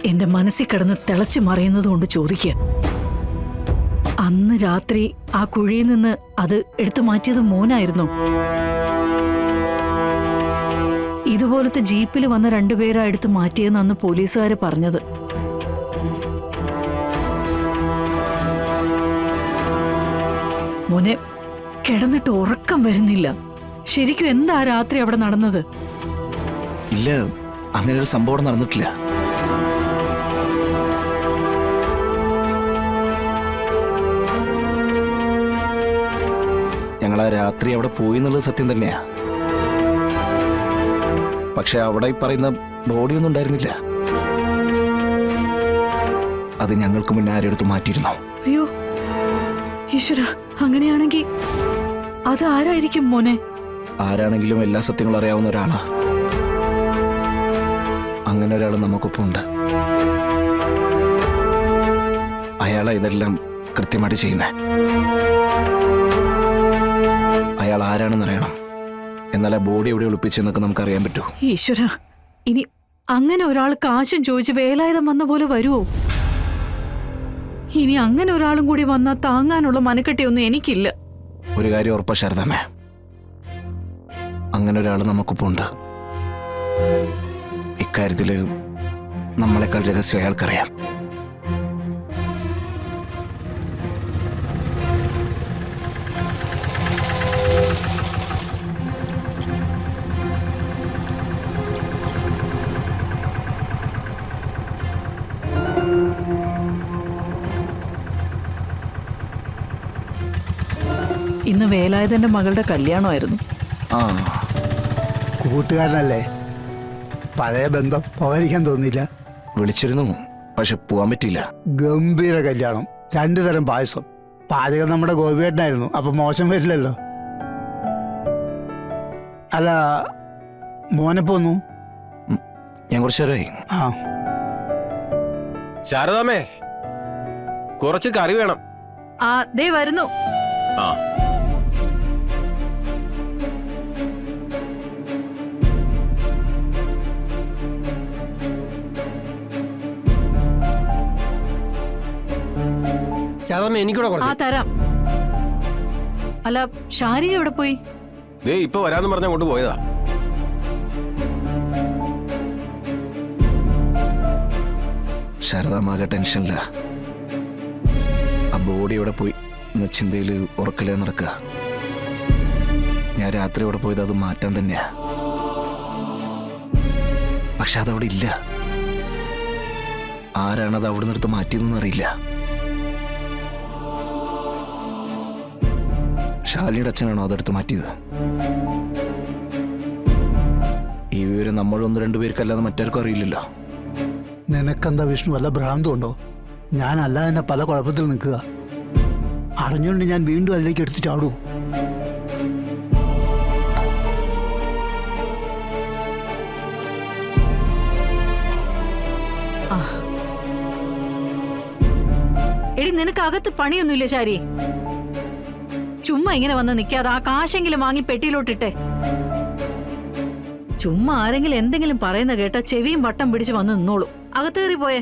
എന്റെ മനസ്സിൽ കിടന്ന് തിളച്ചു മറിയുന്നതുകൊണ്ട് ചോദിക്കുക. അന്ന് രാത്രി ആ കുഴിയിൽ നിന്ന് അത് എടുത്തു മാറ്റിയത് മോനായിരുന്നു. ഇതുപോലത്തെ ജീപ്പിൽ വന്ന രണ്ടുപേരാ എടുത്ത് മാറ്റിയെന്ന് അന്ന് പോലീസുകാര് പറഞ്ഞത്. മോനെ, കിടന്നിട്ട് ഉറക്കം വരുന്നില്ല. ശരിക്കും എന്താ രാത്രി അവിടെ നടന്നത്? ഇല്ല, അങ്ങനെ ഒരു സംഭവം നടന്നിട്ടില്ല. ഞങ്ങൾ ആ രാത്രി അവിടെ പോയി എന്നുള്ളത് സത്യം തന്നെയാ. പക്ഷെ അവിടെ ഈ പറയുന്ന ബോഡിയൊന്നും ഉണ്ടായിരുന്നില്ല. അത് ഞങ്ങൾക്ക് മുന്നേ ആരെടുത്ത് മാറ്റിയിരുന്നു. അയ്യോ ഈശ്വര, അങ്ങനെയാണെങ്കിൽ അത് ആരായിരിക്കും മോനെ? ആരാണെങ്കിലും എല്ലാ സത്യങ്ങളും അറിയാവുന്ന ഒരാളാ. അങ്ങനെ ഒരാൾ നമുക്കൊപ്പം ഉണ്ട്. അയാളാ ഇതെല്ലാം കൃത്യമായിട്ട് ചെയ്യുന്നേ. അയാൾ ആരാണെന്നറിയണം. എന്നാലേ ബോഡി എവിടെ ഒളിപ്പിച്ചെന്നൊക്കെ നമുക്ക് അറിയാൻ പറ്റൂ. ഈശ്വര, ഇനി അങ്ങനെ ഒരാൾ കാശും ചോദിച്ച് വേലായുധം വന്ന പോലെ വരുമോ? ഇനി അങ്ങനെ ഒരാളും കൂടി വന്നാൽ താങ്ങാനുള്ള മനക്കെട്ടിയൊന്നും എനിക്കില്ല. ഒരു കാര്യം ഉറപ്പാ ശാരദാമ്മേ, അങ്ങനെ ഒരാൾ നമുക്കൊപ്പം ഉണ്ട്. ഇക്കാര്യത്തില് നമ്മളെക്കാൾ രഹസ്യം അയാൾക്കറിയാം. ഇന്ന് വേലായുധന്റെ മകളുടെ കല്യാണമായിരുന്നു. ആ, കൂട്ടുകാരനല്ലേ, പഴയ ബന്ധം പോകാതിരിക്കാൻ തോന്നിയില്ല. വിളിച്ചിരുന്നു, പക്ഷെ പോവാൻ പറ്റിയില്ല. ഗംഭീര കല്യാണം, 2 തരം പായസം. പാചകം നമ്മുടെ ഗോപിയേട്ടനായിരുന്നു, അപ്പൊ മോശം വരില്ലല്ലോ. അല്ല, മോനെ പോന്നു? ഞാൻ കുറച്ചു നേരമായി. ആ, ശാരദാമ്മേ, കുറച്ച് കറി വേണം. ആ ദേ വരുന്നു. ആ, ശാരദാമ്മ, എനിക്കൂടെ ആ കുറച്ച്. തരാം. അല്ല, ഷാരിക എവിടെ പോയി? ദേ ഇപ്പൊ വരാന്ന് പറഞ്ഞ അങ്ങോട്ട് പോയതാ. ശാരദാമാകെ ടെൻഷനില്ല. ആ ബോഡി എവിടെ പോയി എന്ന ചിന്തയിൽ ഉറക്കലേ നടക്കുക. ഞാൻ രാത്രി അവിടെ പോയത് അത് മാറ്റാൻ തന്നെയാ. പക്ഷെ അതവിടെ ഇല്ല. ആരാണത് അവിടെ നിർത്ത് മാറ്റിയതെന്ന് അറിയില്ല. ശാലിനിയുടെ അച്ഛനാണോ അതെടുത്ത് മാറ്റിയത്? ഈ വിവരം നമ്മൾ 1-2 പേർക്കല്ലാതെ മറ്റാർക്കും അറിയില്ലല്ലോ. നിനക്കെന്താ വിഷ്ണു, വല്ല ഭ്രാന്തും ഉണ്ടോ? ഞാനല്ല തന്നെ പല കുഴപ്പത്തിൽ നിൽക്കുക. അറിഞ്ഞുകൊണ്ട് ഞാൻ വീണ്ടും അതിലേക്ക് എടുത്ത് ചാടൂ? എടി, നിനക്ക് അകത്ത് പണിയൊന്നുമില്ല ശാരി? ചുമ്മാ ഇങ്ങനെ വന്ന് നിൽക്കാതെ ആ കാശെങ്കിലും വാങ്ങി പെട്ടിയിലോട്ടിട്ടെ. ചുമ്മാ ആരെങ്കിലും എന്തെങ്കിലും പറയുന്ന കേട്ടാ ചെവിയും വട്ടം പിടിച്ച് വന്ന് നിന്നോളൂ. അകത്ത് കയറി പോയേ.